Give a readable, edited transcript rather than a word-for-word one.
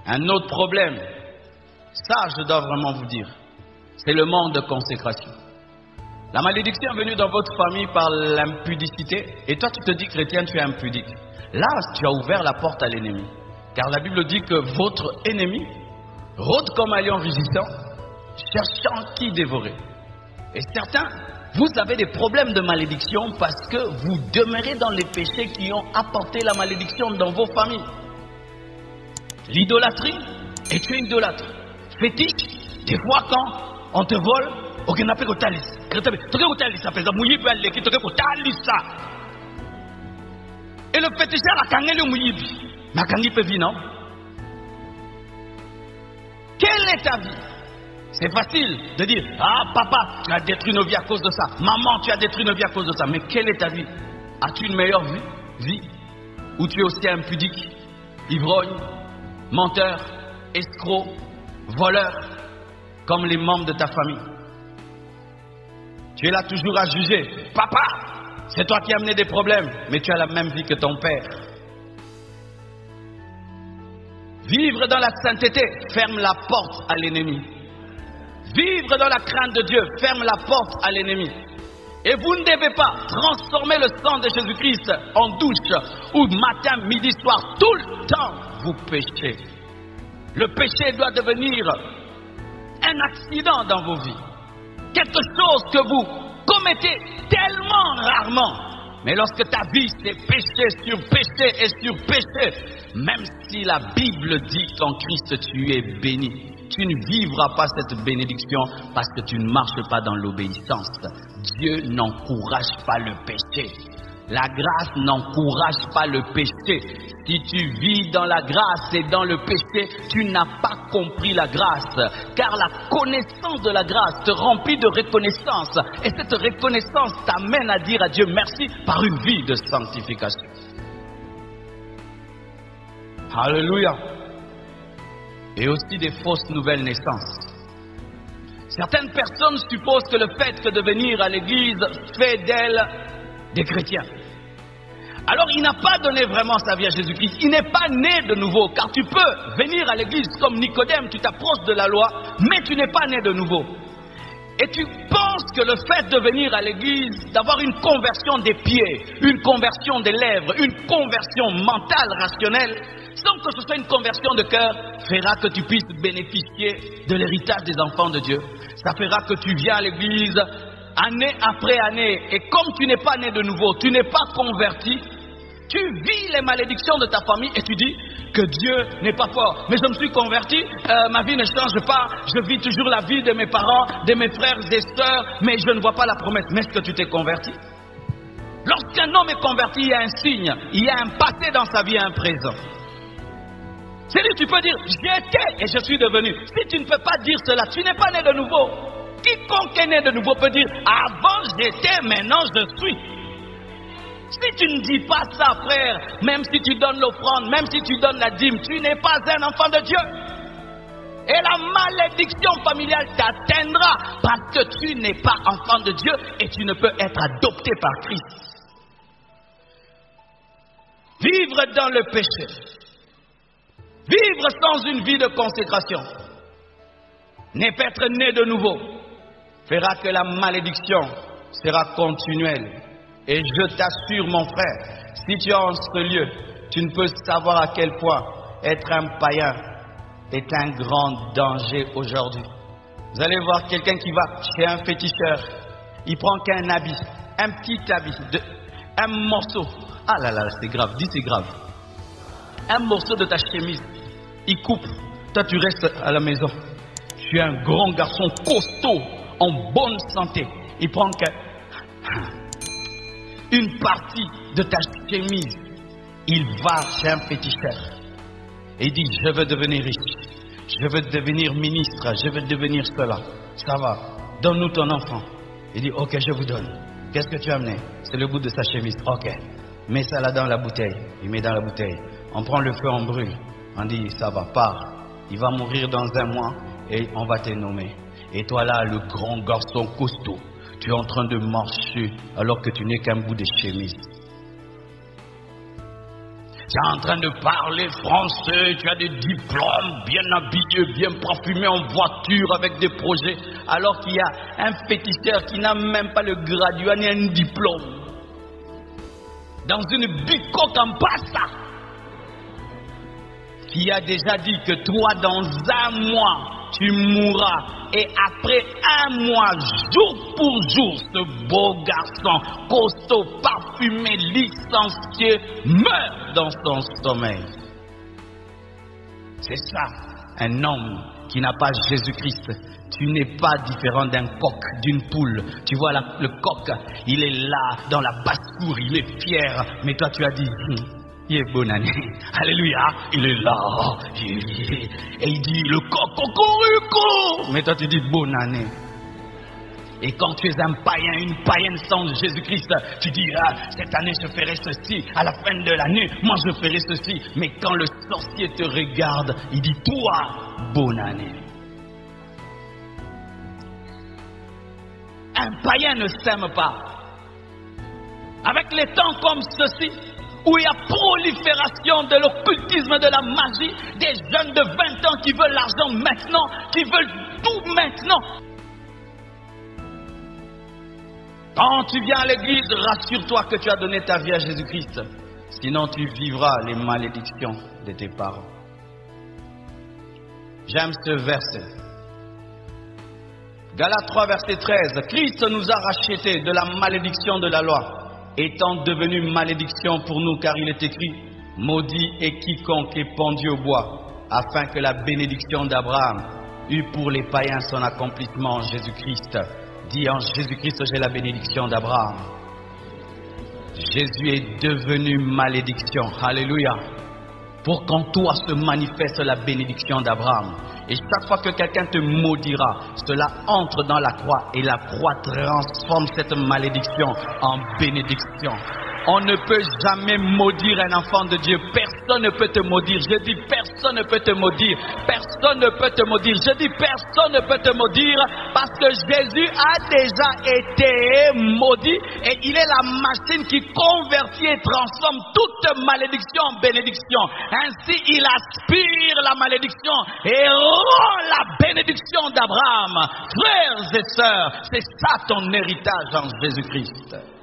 Un autre problème, ça je dois vraiment vous dire, c'est le manque de consécration. La malédiction est venue dans votre famille par l'impudicité, et toi tu te dis chrétien, tu es impudique. Là, tu as ouvert la porte à l'ennemi. Car la Bible dit que votre ennemi rôde comme un lion rugissant, cherchant qui dévorer. Et certains, vous avez des problèmes de malédiction parce que vous demeurez dans les péchés qui ont apporté la malédiction dans vos familles. L'idolâtrie, et tu es idolâtre. Fétiche, des fois quand on te vole, ok, n'a pas que talis. Et le féticheur a kangé le mouyibi. Mais kangi peut vivre, non? Quelle est ta vie? C'est facile de dire, ah papa, tu as détruit nos vies à cause de ça. Maman, tu as détruit nos vies à cause de ça. Mais quelle est ta vie? As-tu une meilleure vie? Ou tu es aussi impudique, ivrogne, menteur, escroc, voleur, comme les membres de ta famille? Tu es là toujours à juger. Papa, c'est toi qui as amené des problèmes, mais tu as la même vie que ton père. Vivre dans la sainteté ferme la porte à l'ennemi. Vivre dans la crainte de Dieu ferme la porte à l'ennemi. Et vous ne devez pas transformer le sang de Jésus-Christ en douche où matin, midi, soir, tout le temps vous péchez. Le péché doit devenir un accident dans vos vies. Quelque chose que vous commettez tellement rarement. Mais lorsque ta vie c'est péché sur péché et sur péché, même si la Bible dit qu'en Christ tu es béni, tu ne vivras pas cette bénédiction parce que tu ne marches pas dans l'obéissance. Dieu n'encourage pas le péché. La grâce n'encourage pas le péché. Si tu vis dans la grâce et dans le péché, tu n'as pas compris la grâce. Car la connaissance de la grâce te remplit de reconnaissance. Et cette reconnaissance t'amène à dire à Dieu merci par une vie de sanctification. Alléluia. Et aussi des fausses nouvelles naissances. Certaines personnes supposent que le fait de venir à l'église fait d'elles des chrétiens. Alors il n'a pas donné vraiment sa vie à Jésus-Christ. Il n'est pas né de nouveau. Car tu peux venir à l'église comme Nicodème, tu t'approches de la loi, mais tu n'es pas né de nouveau. Et tu penses que le fait de venir à l'église, d'avoir une conversion des pieds, une conversion des lèvres, une conversion mentale, rationnelle, sans que ce soit une conversion de cœur, fera que tu puisses bénéficier de l'héritage des enfants de Dieu. Ça fera que tu viens à l'église année après année, et comme tu n'es pas né de nouveau, tu n'es pas converti, tu vis les malédictions de ta famille et tu dis que Dieu n'est pas fort. Mais je me suis converti, ma vie ne change pas, je vis toujours la vie de mes parents, de mes frères et sœurs, mais je ne vois pas la promesse. Mais est-ce que tu t'es converti? Lorsqu'un homme est converti, il y a un signe, il y a un passé dans sa vie et un présent. C'est-à-dire, tu peux dire, j'étais et je suis devenu. Si tu ne peux pas dire cela, tu n'es pas né de nouveau. Quiconque est né de nouveau peut dire, avant j'étais, maintenant je suis. Si tu ne dis pas ça, frère, même si tu donnes l'offrande, même si tu donnes la dîme, tu n'es pas un enfant de Dieu. Et la malédiction familiale t'atteindra parce que tu n'es pas enfant de Dieu et tu ne peux être adopté par Christ. Vivre dans le péché, vivre sans une vie de consécration, ne pas être né de nouveau, fera que la malédiction sera continuelle. Et je t'assure, mon frère, si tu es en ce lieu, tu ne peux savoir à quel point être un païen est un grand danger aujourd'hui. Vous allez voir quelqu'un qui va chez un féticheur, il prend qu'un habit, un petit habit, un morceau. Ah là là, c'est grave, dis c'est grave. Un morceau de ta chemise, il coupe, toi tu restes à la maison. Tu es un grand garçon costaud, en bonne santé. Il prend une partie de ta chemise, il va chez un féticheur et il dit, je veux devenir riche, je veux devenir ministre, je veux devenir cela. Ça va, donne-nous ton enfant. Il dit, ok, je vous donne. Qu'est-ce que tu as amené? C'est le bout de sa chemise. Ok, mets ça là dans la bouteille. Il met dans la bouteille. On prend le feu, on brûle. On dit, ça va, pars. Il va mourir dans 1 mois et on va te nommer. Et toi là, le grand garçon costaud, tu es en train de marcher alors que tu n'es qu'un bout de chemise. Tu es en train de parler français, tu as des diplômes, bien habillé, bien parfumé, en voiture, avec des projets, alors qu'il y a un féticheur qui n'a même pas le graduat ni un diplôme. Dans une bicoque en pasta, qui a déjà dit que toi, dans un mois, tu mourras. Et après un mois, jour pour jour, ce beau garçon, costaud, parfumé, licencié, meurt dans son sommeil. C'est ça, un homme qui n'a pas Jésus-Christ. Tu n'es pas différent d'un coq, d'une poule. Tu vois, le coq, il est là, dans la basse-cour, il est fier. Mais toi, tu as dit, il est bonne année. Alléluia, il est là. Et il dit, le coq, cocorico. Mais toi, tu dis, bonne année. Et quand tu es un païen, une païenne sans Jésus-Christ, tu dis, cette année je ferai ceci, à la fin de l'année, moi je ferai ceci. Mais quand le sorcier te regarde, il dit, toi, bonne année. Un païen ne s'aime pas. Avec les temps comme ceci, où il y a prolifération de l'occultisme, de la magie, des jeunes de 20 ans qui veulent l'argent maintenant, qui veulent tout maintenant. Quand tu viens à l'église, rassure-toi que tu as donné ta vie à Jésus-Christ. Sinon, tu vivras les malédictions de tes parents. J'aime ce verset. Galates 3, verset 13. Christ nous a rachetés de la malédiction de la loi, étant devenu malédiction pour nous, car il est écrit, maudit est quiconque est pendu au bois, afin que la bénédiction d'Abraham eût pour les païens son accomplissement en Jésus-Christ. Dis en Jésus-Christ, j'ai la bénédiction d'Abraham. Jésus est devenu malédiction. Alléluia. Pour qu'en toi se manifeste la bénédiction d'Abraham. Et chaque fois que quelqu'un te maudira, cela entre dans la croix et la croix transforme cette malédiction en bénédiction. On ne peut jamais maudire un enfant de Dieu. Personne ne peut te maudire. Je dis personne ne peut te maudire. Personne ne peut te maudire. Je dis personne ne peut te maudire parce que Jésus a déjà été maudit et il est la machine qui convertit et transforme toute malédiction en bénédiction. Ainsi, il aspire la malédiction et rend la bénédiction d'Abraham. Frères et sœurs, c'est ça ton héritage en Jésus-Christ.